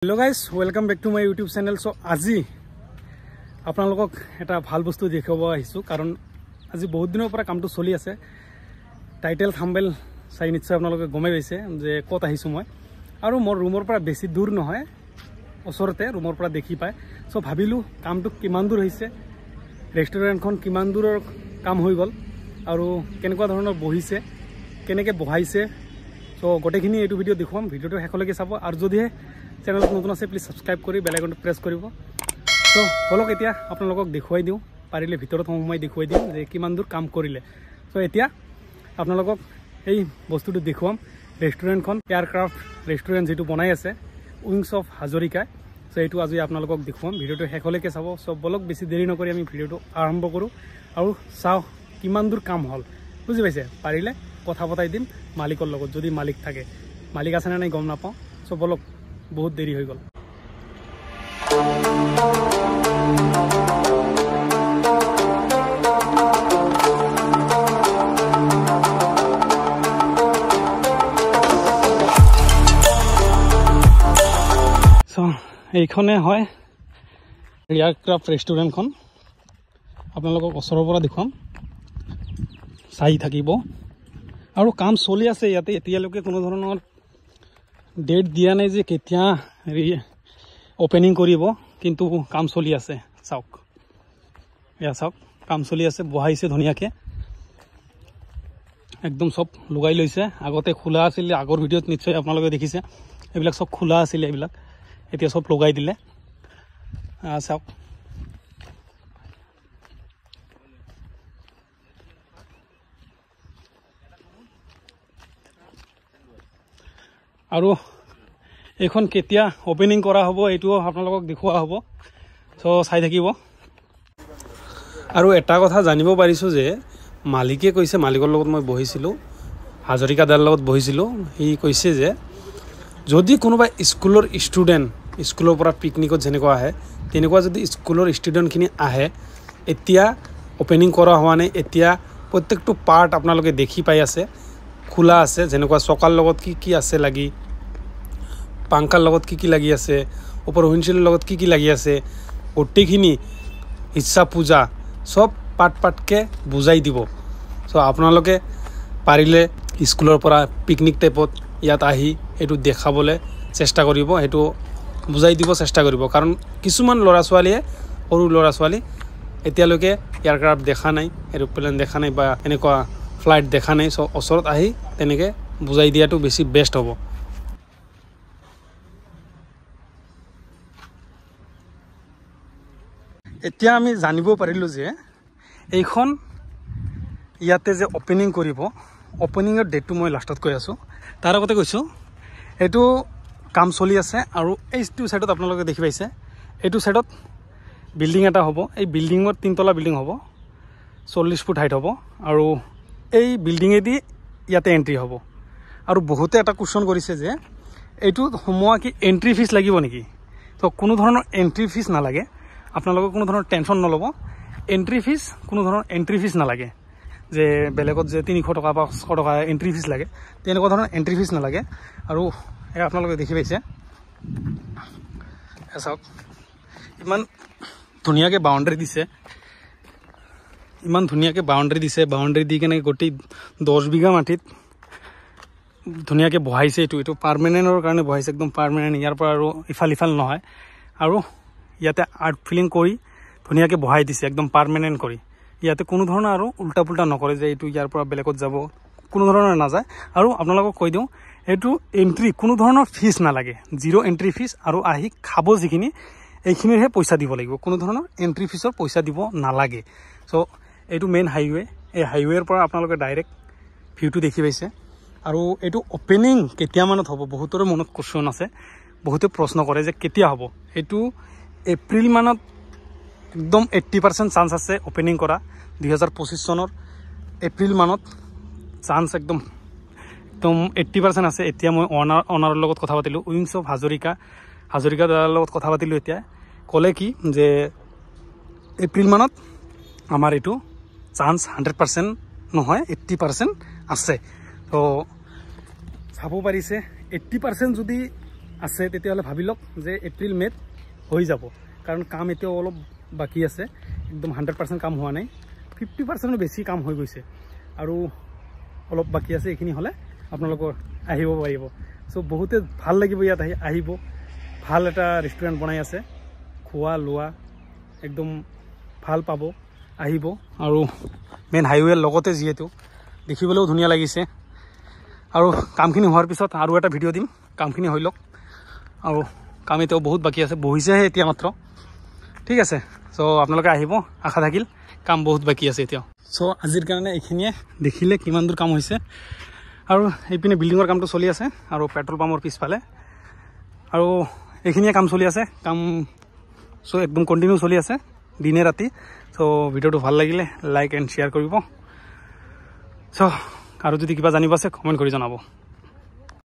Hello guys, welcome back to my YouTube channel. So আজি আপোনালোকক এটা ভাল বস্তু দেখাব আহিছো কাৰণ আজি বহুত দিনৰ পৰা কামটো চলি আছে টাইটেল থাম্বনেল চাই নিশ্চয় আপোনালোকে গমে পাইছে যে কত আহিছো মই আৰু মোৰ ৰুমৰ পৰা বেছি দূৰ নহয় ওচৰতে ৰুমৰ পৰা দেখি পায় সো ভাবিলো কামটো কিমান দূৰ হৈছে ৰেষ্টুৰেণ্টখন কিমান দূৰৰ কাম হৈ গল আৰু কেনেকুৱা ধৰণৰ বহিছে কেনেকৈ বহাইছে সো গোটেইখিনি এইটো ভিডিও দেখুৱাম ভিডিওটো শেষলৈকে চাব আৰু যদিহে चैनल नतुन आछे प्लिज सब्सक्राइब करी बेल आइकन प्रेस करिब तो बोलक एतिया आपनालोকক দেখুৱাই দিও পাৰিলে ভিতৰত সোমাই দেখুৱাই দিম যে কিমান দূৰ কাম কৰিলে সো এতিয়া आपनालोকক এই বস্তুটো দেখুৱাম ৰেষ্টুৰেণ্টখন এয়াৰক্ৰাফট ৰেষ্টুৰেণ্ট যেটো বনাই আছে উইংছ অফ হাজৰিকা সো এইটো আজি आपनालोকক দেখুৱাম ভিডিওটো শেষলৈকে চাব সব বলক বেছি দেৰি নকৰি আমি ভিডিওটো আৰম্ভ কৰো আৰু চাও কিমান দূৰ কাম হল বুজি পাইছে পাৰিলে কথা বতাই দিম মালিকৰ লগত যদি মালিক থাকে মালিক আছে না নাই গম নাপাও সো বলক बहुत देरी हो गल सो এইখনে হয় এয়ারক্রাফট রেস্টুরেন্টখন আপোনালোকক ওচৰৰ পৰা দেখুৱাম চাই থাকিব আৰু কাম চলি আছে ইয়াতে এতিয়ালৈকে কোনো ধৰণৰ डेट दिया नहीं जे केতিয়া ओपनिंग करिब किंतु काम चली आसे चाওক या चाওক काम चली आसे बहाइसे धुनियाके एकदम सब लुगाई लैसे आगते खुला आছিলে আগৰ ভিডিওত নিশ্চয় আপোনালোকে দেখিছে এবিলাক সব খুলা আছিলে এবিলাক এতিয়া সব লগাই দিলে চাওক আৰু এখন কেতিয়া ওপেনিং কৰা হ'ব এটো আপোনালোকক দেখুৱা হ'ব সো চাই থাকিব আৰু এটা কথা জানিব পাৰিছো যে মালিকে কৈছে মালিকৰ লগত মই বহিছিলো হাজৰিকা দাৰ লগত বহিছিলো হি কৈছে যে যদি কোনোবা স্কুলৰ ষ্টুডেন্ট স্কুলৰ পৰা পিকনিকত যেনেকুৱা আহে তেনেকুৱা যদি স্কুলৰ ষ্টুডেন্টখিনি আহে এতিয়া ওপেনিং কৰা হোৱা নাই এতিয়া প্ৰত্যেকটো পাৰ্ট আপোনালোকে দেখি পাই আছে খোলা আছে যেনেকুৱা সকাল লগত কি আছে লাগি পাংকাৰ লগত কি লাগি আছে ওপৰ হুইনচিলৰ লগত কি লাগি আছে ওটেখিনি ইচ্ছা পূজা সব পাটকে বুজাই দিব সো আপোনালোকে পাৰিলে স্কুলৰ পৰা পিকনিক টাইপত ইয়াত আহি এটো দেখাবলে চেষ্টা কৰিব এটো বুজাই দিব চেষ্টা কৰিব কাৰণ কিছুমান লৰা ছোৱালীয়ে সৰু লৰা ছোৱালী এতিয়ালৈকে এয়াৰক্ৰাফট দেখা নাই এৰোপ্লেন দেখা নাই বা এনেকুৱা ফ্লাইট দেখা নাই সো ওচৰত আহি তেনেকে বুজাই দিয়াটো বেছি বেষ্ট হ'ব এতিয়া আমি জানিব পাৰিলো যে এইখন ইয়াতে যে ওপেনিং কৰিব ওপেনিংৰ ডেটটো মই লাষ্টত কৈ আছো তাৰ আগতে কৈছো এটো কাম চলি আছে আৰু এইটো সাইডত আপোনালোকে দেখি পাইছে এটো সাইডত বিল্ডিং এটা হ'ব এই বিল্ডিংৰ তিনতলা বিল্ডিং হ'ব 40 ফুট হাইট হ'ব আৰু এই বিল্ডিং এদি ইয়াতে এন্ট্ৰি হ'ব আৰু বহুতে এটা কোৱেশ্চন কৰিছে যে এইটো সমৱা কি এন্ট্ৰি ফিস লাগিব নেকি তো কোনো ধৰণৰ এন্ট্ৰি ফিস নালাগে আপোনালোকে কোনো ধৰণৰ টেনচন নলব এন্ট্ৰি ফিস কোনো ধৰণৰ এন্ট্ৰি ফিস নালাগে যে বেলেগত যে 300 টকা বা 100 টকা এন্ট্ৰি ফিস লাগে তেনেকুৱা ধৰণৰ এন্ট্ৰি ফিস নালাগে আৰু আপোনালোকে দেখি পাইছে এসব ইমান ধুনিয়াকে বাউন্ডাৰি দিছে ইমান ধুনিয়াকে বাউন্ডাৰি দি কেনে গটি 10 বিঘা মাটিত ধুনিয়াকে বহাইছে এটো পাৰ্মানেন্টৰ কাৰণে বহাইছে একদম পাৰ্মানেন্ট ইয়াৰ পৰা আৰু ইফাল নহয় আৰু ইয়াতে আৰ্ট ফিলিং কৰি ধুনিয়াকে বহাই দিছে একদম পাৰ্মানেন্ট কৰি ইয়াতে কোনো ধৰণৰ আৰু উল্টা পুল্টা নকৰে যে এটো ইয়াৰ পৰা বেলেগত যাব কোনো ধৰণৰ না যায় আৰু আপোনালোকক কৈ দিও এটো এন্ট্ৰি কোনো ধৰণৰ ফিস নালাগে জিৰো এন্ট্ৰি ফিস আৰু আহি খাব যিখিনি এইখিনিৰহে পইচা দিব লাগিব কোনো ধৰণৰ এন্ট্ৰি ফিসৰ পইচা দিব নালাগে সো এটো মেইন হাইৱে এই হাইৱেৰ পৰা আপোনালোকে ডাইৰেক্ট ভিউটো দেখি পাইছে আৰু এটো ওপেনিং কেতিয়া মানত হ'ব বহুতৰ মনত কোৱেশ্চন আছে বহুতে প্ৰশ্ন কৰে যে কেতিয়া হ'ব এটো এপ্ৰিল মানত একদম 80% চান্স আছে ওপেনিং কৰা 2025 চনৰ এপ্ৰিল মানত চান্স একদম 80% আছে এতিয়া মই অনাৰৰ লগত কথা পাতিলো উইংছ অফ হাজৰিকা দাৰ লগত কথা পাতিলো এতিয়া কলে কি যে এপ্ৰিল মানত আমাৰ এটো চান্স 100% নহয় 80% আছে তো চাব পাৰিছে 80% যদি আছে তেতিয়াহ'লে ভাবি লওক যে এপ্ৰিল মে'ত হৈ যাব, কাৰণ কাম এতিয়াও অলপ বাকী আছে, একদম 100% কাম হোৱা নাই, 50% বেছি কাম হৈ গৈছে আৰু অলপ বাকী আছে। এইখিনি হ'লে আপোনালোকৰ আহিব পাৰিব। চ' বহুতে ভাল লাগিব ইয়াত আহিব, ভাল এটা ৰেষ্টুৰেণ্ট বনাই আছে, খোৱা লোৱা একদম ভাল পাব, আহিব। আৰু মেইন হাইৱেৰ লগতে যিহেতু দেখিবলৈও ধুনীয়া লাগিছে। আৰু কামখিনি হোৱাৰ পিছত আৰু এটা ভিডিঅ' দিম, কামখিনি হৈ লওক। আৰু কাম এতিয়াও বহুত বাকী আছে, বহিছেহে এতিয়া মাত্ৰ। ঠিক আছে, চ' আপোনালোকে আহিব, আশা থাকিল, কাম বহুত বাকী আছে এতিয়াও। চ' আজিৰ কাৰণে এইখিনিয়ে, দেখিলে কিমান দূৰ কাম হৈছে। আৰু এইপিনে বিল্ডিঙৰ কামটো চলি আছে আৰু পেট্ৰল পাম্পৰ পিছফালে, আৰু এইখিনিয়ে কাম চলি আছে। কাম চ' একদম কণ্টিনিউ চলি আছে দিনে ৰাতি। চ' ভিডিঅ'টো ভাল লাগিলে লাইক এণ্ড শ্বেয়াৰ কৰিব। চ' আৰু যদি কিবা জানিব আছে কমেণ্ট কৰি জনাব।